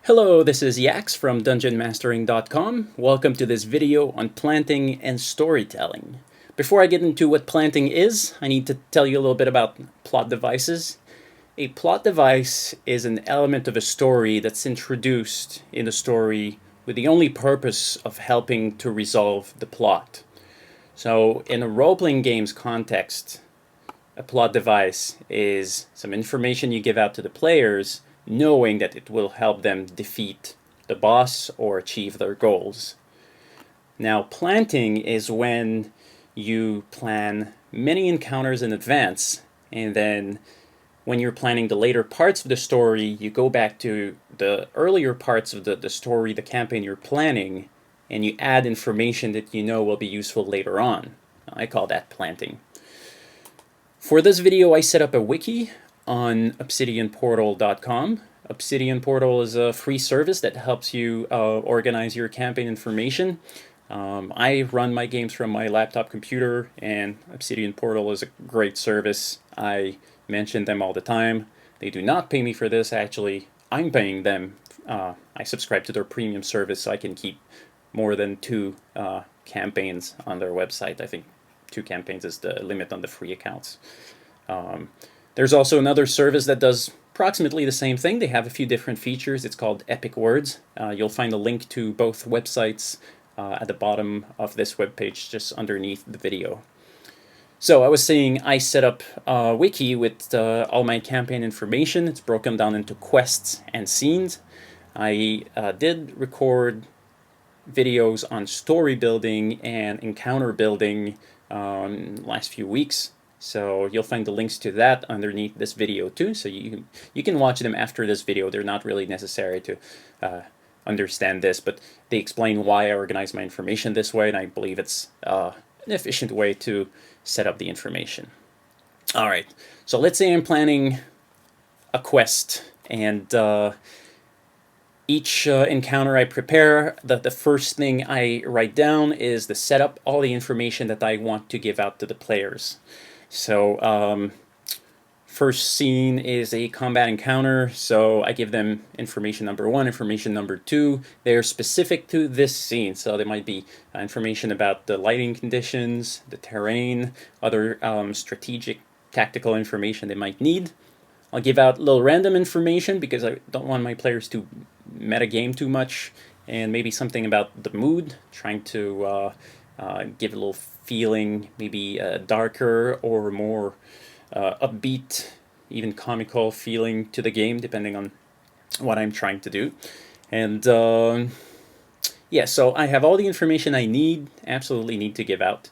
Hello, this is Yax from DungeonMastering.com. Welcome to this video on planting and storytelling. Before I get into what planting is, I need to tell you a little bit about plot devices. A plot device is an element of a story that's introduced in the story with the only purpose of helping to resolve the plot. So in a role-playing game's context, a plot device is some information you give out to the players knowing that it will help them defeat the boss or achieve their goals. Now, planting is when you plan many encounters in advance, and then when you're planning the later parts of the story, you go back to the earlier parts of the story, the campaign you're planning, and you add information that you know will be useful later on. I call that planting. For this video, I set up a wiki on obsidianportal.com. Obsidian Portal is a free service that helps you organize your campaign information. I run my games from my laptop computer, and Obsidian Portal is a great service. I mention them all the time. They do not pay me for this. Actually, I'm paying them. I subscribe to their premium service so I can keep more than 2 campaigns on their website. I think 2 campaigns is the limit on the free accounts. There's also another service that does approximately the same thing. They have a few different features. It's called Epic Words. You'll find a link to both websites at the bottom of this webpage, just underneath the video. So I was saying I set up a wiki with all my campaign information. It's broken down into quests and scenes. I did record videos on story building and encounter building last few weeks. So you'll find the links to that underneath this video too, so you can watch them after this video. They're not really necessary to understand this, but they explain why I organize my information this way, and I believe it's an efficient way to set up the information. Alright, so let's say I'm planning a quest, and each encounter I prepare, the first thing I write down is the setup, all the information that I want to give out to the players. So first scene is a combat encounter, so I give them information number 1, information number 2. They're specific to this scene, so there might be information about the lighting conditions, the terrain, other strategic tactical information they might need. I'll give out a little random information because I don't want my players to metagame too much, and maybe something about the mood, trying to give a little feeling, maybe darker or more upbeat, even comical feeling to the game, depending on what I'm trying to do. And yeah, so I have all the information I absolutely need to give out.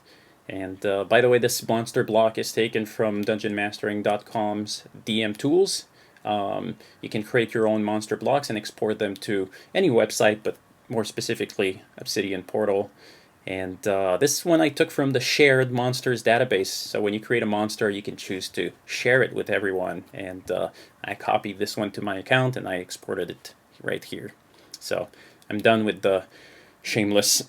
And by the way, this monster block is taken from DungeonMastering.com's DM tools. You can create your own monster blocks and export them to any website, but more specifically Obsidian Portal. And this one I took from the Shared Monsters database. So when you create a monster, you can choose to share it with everyone. And I copied this one to my account and I exported it right here. So I'm done with the shameless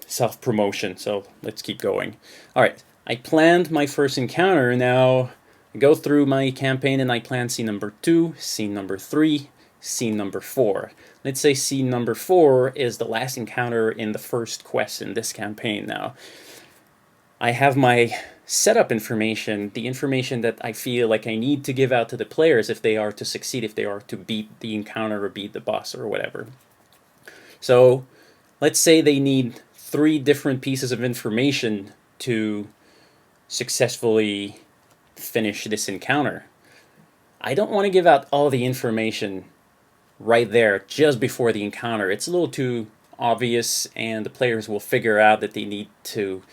self-promotion. So let's keep going. All right, I planned my first encounter. Now I go through my campaign and I plan scene number 2, scene number 3, scene number 4. Let's say scene number 4 is the last encounter in the first quest in this campaign. Now, I have my setup information, the information that I feel like I need to give out to the players if they are to succeed, if they are to beat the encounter or beat the boss or whatever. So, let's say they need 3 different pieces of information to successfully finish this encounter. I don't want to give out all the information right there just before the encounter. It's a little too obvious, and the players will figure out that they need to,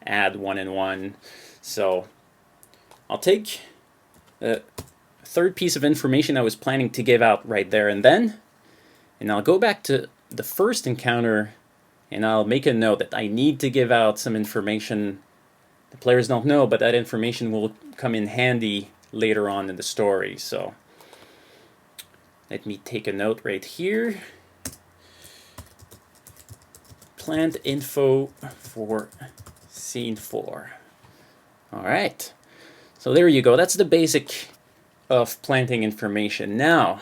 add 1 and 1. So I'll take the 3rd piece of information I was planning to give out right there and then, and I'll go back to the first encounter and I'll make a note that I need to give out some information the players don't know, but that information will come in handy later on in the story. So let me take a note right here. Planned info for scene 4. Alright, so there you go. That's the basic of planting information. Now,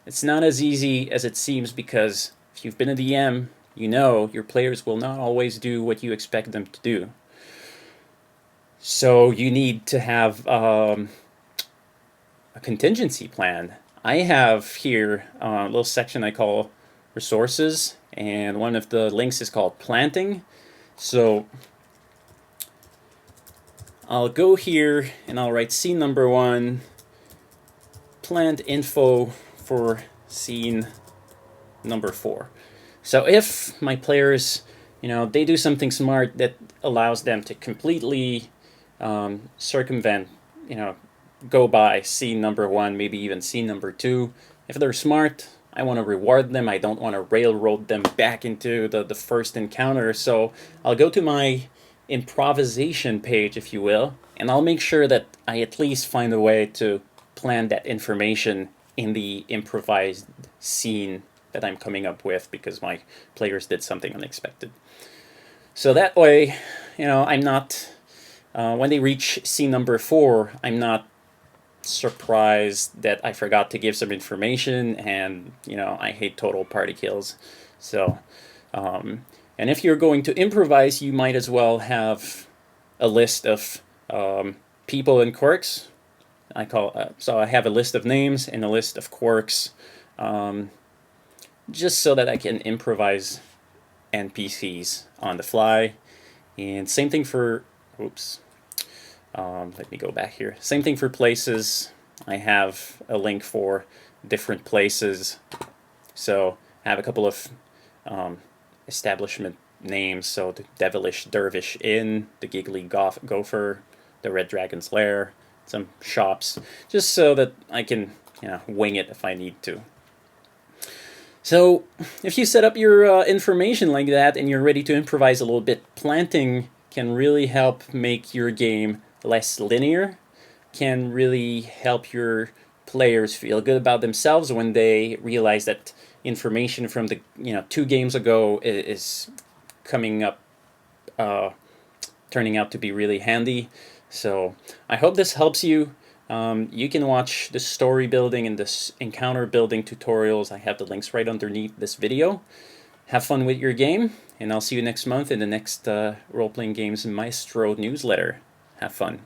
It's not as easy as it seems, because if you've been a DM, you know your players will not always do what you expect them to do. So you need to have a contingency plan. I have here a little section I call resources, and one of the links is called planting. So I'll go here and I'll write scene number 1, plant info for scene number 4. So if my players, they do something smart that allows them to completely circumvent, go by scene number 1, maybe even scene number 2. If they're smart, I want to reward them. I don't want to railroad them back into the first encounter. So I'll go to my improvisation page, if you will, and I'll make sure that I at least find a way to plan that information in the improvised scene that I'm coming up with, because my players did something unexpected. So that way, I'm not, when they reach scene number 4, I'm not surprised that I forgot to give some information, and I hate total party kills. So and if you're going to improvise, you might as well have a list of people and quirks. So I have a list of names and a list of quirks, just so that I can improvise NPCs on the fly. And same thing for let me go back here. Same thing for places. I have a link for different places. So I have a couple of establishment names. So the Devilish Dervish Inn, the Giggly Gopher, the Red Dragon's Lair, some shops, just so that I can wing it if I need to. So if you set up your information like that and you're ready to improvise a little bit, planting can really help make your game less linear, can really help your players feel good about themselves when they realize that information from the 2 games ago is coming up, turning out to be really handy. So I hope this helps you. You can watch the story building and this encounter building tutorials. I have the links right underneath this video. Have fun with your game, and I'll see you next month in the next Role Playing Games Maestro newsletter. Have fun.